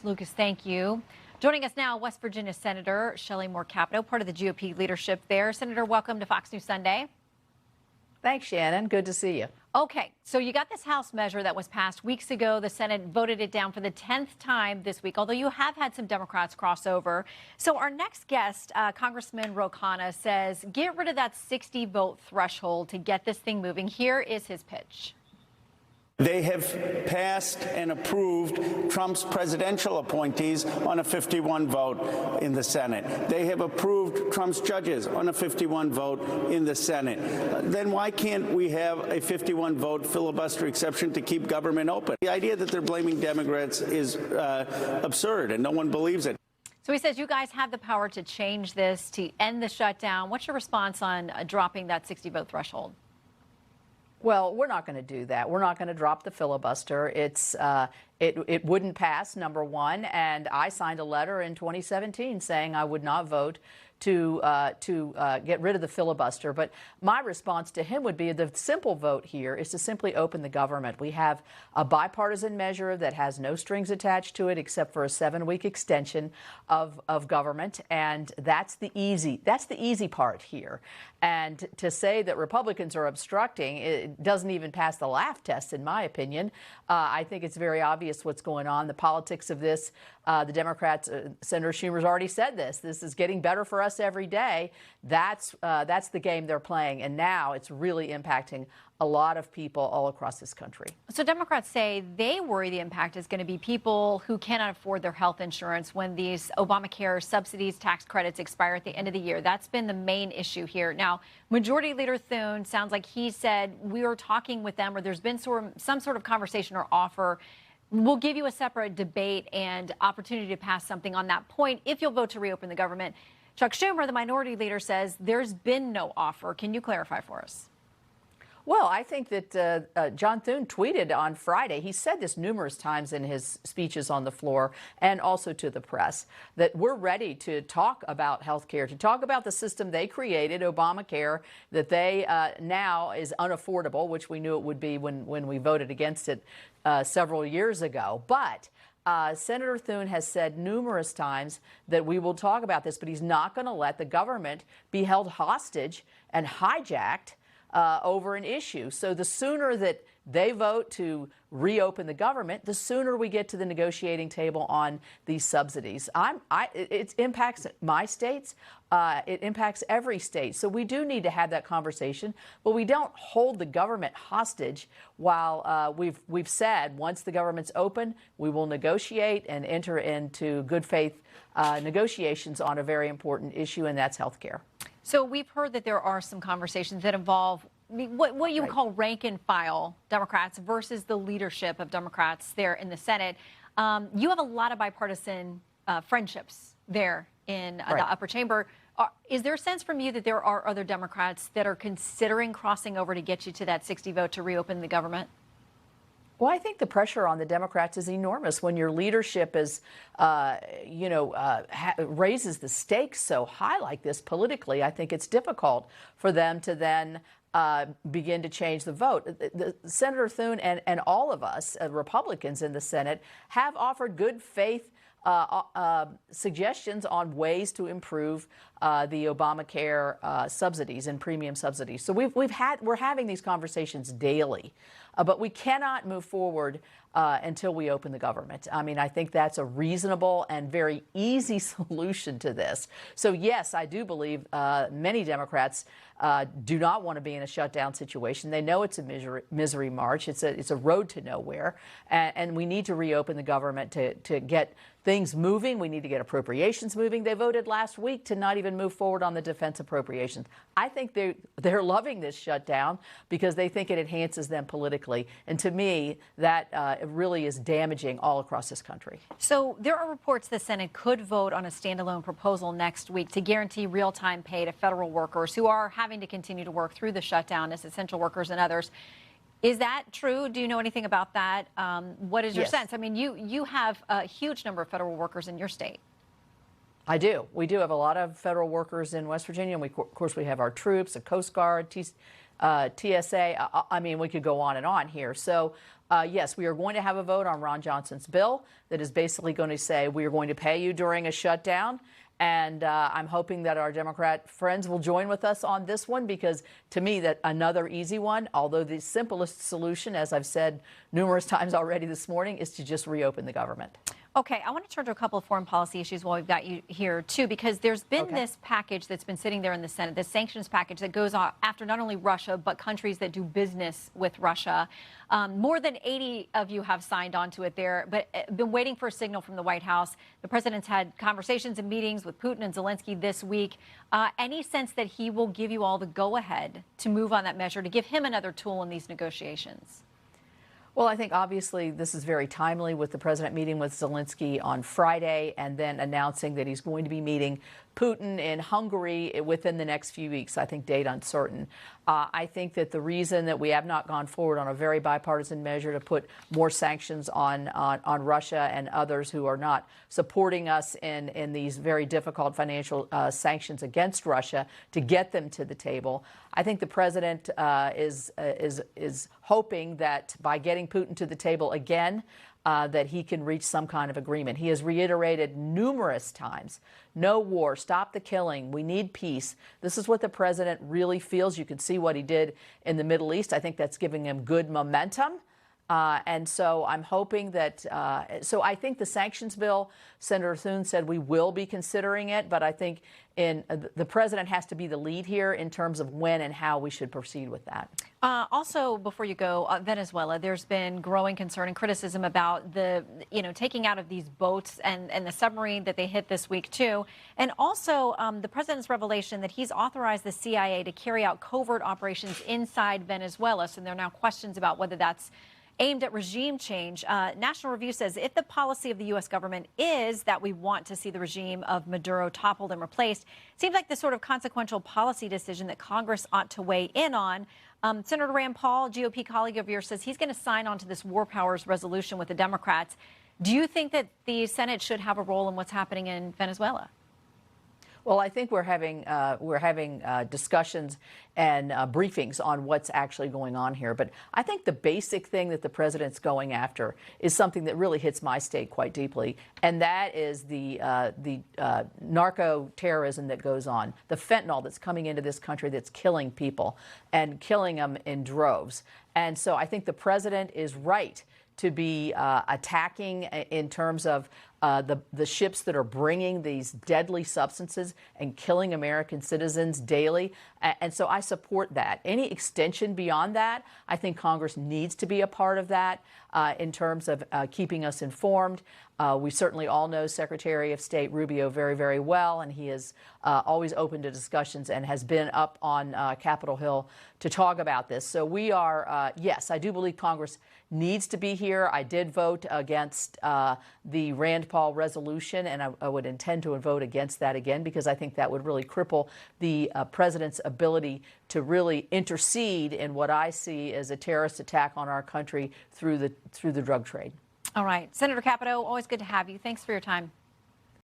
Lucas, thank you. Joining us now, West Virginia Senator Shelley Moore Capito, part of the GOP leadership there. Senator, welcome to Fox News Sunday. Thanks, Shannon. Good to see you. Okay, so you got this House measure that was passed weeks ago. The Senate voted it down for the 10th time this week, although you have had some Democrats cross over. So our next guest, Congressman Ro Khanna, says get rid of that 60-vote threshold to get this thing moving. Here is his pitch. They have passed and approved Trump's presidential appointees on a 51 vote in the Senate. They have approved Trump's judges on a 51 vote in the Senate. Then why can't we have a 51 vote filibuster exception to keep government open? The idea that they're blaming Democrats is absurd, and no one believes it. So he says you guys have the power to change this, to end the shutdown. What's your response on dropping that 60-vote threshold? Well, we're not going to do that. We're not going to drop the filibuster. It wouldn't pass, number one, and I signed a letter in 2017 saying I would not vote to get rid of the filibuster. But my response to him would be the simple vote here is to simply open the government. We have a bipartisan measure that has no strings attached to it except for a 7-week extension of government, and that's the easy part here. And to say that Republicans are obstructing, it doesn't even pass the laugh test, in my opinion. I think it's very obvious what's going on. The politics of this, the Democrats, Senator Schumer's already said this. This is getting better for us every day. That's the game they're playing, and now it's really impacting a lot of people all across this country. So Democrats say they worry the impact is going to be people who cannot afford their health insurance when these Obamacare subsidies, tax credits expire at the end of the year. That's been the main issue here. Now, Majority Leader Thune sounds like he said we were talking with them, or there's been some sort of conversation or offer. We'll give you a separate debate and opportunity to pass something on that point if you'll vote to reopen the government. Chuck Schumer, the minority leader, says there's been no offer. Can you clarify for us? Well, I think that John Thune tweeted on Friday, he said this numerous times in his speeches on the floor and also to the press, that we're ready to talk about health care, to talk about the system they created, Obamacare, that they now is unaffordable, which we knew it would be when we voted against it several years ago. But Senator Thune has said numerous times that we will talk about this, but he's not going to let the government be held hostage and hijacked over an issue. So the sooner that they vote to reopen the government, the sooner we get to the negotiating table on these subsidies. It impacts my states. It impacts every state. So we do need to have that conversation, but we don't hold the government hostage while we've said once the government's open, we will negotiate and enter into good faith negotiations on a very important issue, and that's health care. So we've heard that there are some conversations that involve what you would call rank and file Democrats versus the leadership of Democrats there in the Senate. You have a lot of bipartisan friendships there in the upper chamber. Is there a sense from you that there are other Democrats that are considering crossing over to get you to that 60 vote to reopen the government? Well, I think the pressure on the Democrats is enormous when your leadership is, raises the stakes so high like this politically. I think it's difficult for them to then begin to change the vote. Senator Thune and all of us, Republicans in the Senate, have offered good faith suggestions on ways to improve the Obamacare subsidies and premium subsidies. So we're having these conversations daily, but we cannot move forward until we open the government. I mean, I think that's a reasonable and very easy solution to this. So yes, I do believe many Democrats do not want to be in a shutdown situation. They know it's a misery march. It's a road to nowhere, and we need to reopen the government to get things moving. We need to get appropriations moving. They voted last week to not even move forward on the defense appropriations. I think they're loving this shutdown because they think it enhances them politically. And to me, that really is damaging all across this country. So there are reports the Senate could vote on a standalone proposal next week to guarantee real-time pay to federal workers who are having to continue to work through the shutdown as essential workers and others. Is that true? Do you know anything about that? What is your sense? I mean, you have a huge number of federal workers in your state. I do. We do have a lot of federal workers in West Virginia. And of course, we have our troops, the Coast Guard, TSA. I mean, we could go on and on here. So Yes, we are going to have a vote on Ron Johnson's bill that is basically going to say we are going to pay you during a shutdown. And I'm hoping that our Democrat friends will join with us on this one, because to me, that another easy one, although the simplest solution, as I've said numerous times already this morning, is to just reopen the government. Okay, I want to turn to a couple of foreign policy issues while we've got you here, too, because there's been this package that's been sitting there in the Senate, this sanctions package that goes after not only Russia, but countries that do business with Russia. More than 80 of you have signed on to it there, but been waiting for a signal from the White House. The president's had conversations and meetings with Putin and Zelensky this week. Any sense that he will give you all the go-ahead to move on that measure, to give him another tool in these negotiations? Well, I think obviously this is very timely, with the president meeting with Zelensky on Friday and then announcing that he's going to be meeting Putin in Hungary within the next few weeks. I think date uncertain. I think that the reason that we have not gone forward on a very bipartisan measure to put more sanctions on Russia and others who are not supporting us in these very difficult financial sanctions against Russia, to get them to the table. I think the president is hoping that by getting Putin to the table again, that he can reach some kind of agreement. He has reiterated numerous times, no war, stop the killing, we need peace. This is what the president really feels. You can see what he did in the Middle East. I think that's giving him good momentum. And so I'm hoping that, so I think the sanctions bill, Senator Thune said we will be considering it, but I think the president has to be the lead here in terms of when and how we should proceed with that. Also, before you go, Venezuela, there's been growing concern and criticism about the, taking out of these boats and the submarine that they hit this week, too. And also the president's revelation that he's authorized the CIA to carry out covert operations inside Venezuela. So there are now questions about whether that's aimed at regime change. National Review says if the policy of the U.S. government is that we want to see the regime of Maduro toppled and replaced, it seems like the sort of consequential policy decision that Congress ought to weigh in on. Senator Rand Paul, GOP colleague of yours, says he's going to sign on to this war powers resolution with the Democrats. Do you think that the Senate should have a role in what's happening in Venezuela? Well, I think we're having discussions and briefings on what's actually going on here. But I think the basic thing that the president's going after is something that really hits my state quite deeply, and that is the narco terrorism that goes on, the fentanyl that's coming into this country that's killing people and killing them in droves. And so I think the president is right to be attacking in terms of the ships that are bringing these deadly substances and killing American citizens daily. And so I support that. Any extension beyond that, I think Congress needs to be a part of that in terms of keeping us informed. We certainly all know Secretary of State Rubio very, very well, and he is always open to discussions and has been up on Capitol Hill to talk about this. So we are, yes, I do believe Congress needs to be here. I did vote against the Rand Paul resolution, and I would intend to vote against that again, because I think that would really cripple the president's ability to really intercede in what I see as a terrorist attack on our country through the drug trade. All right. Senator Capito, always good to have you. Thanks for your time.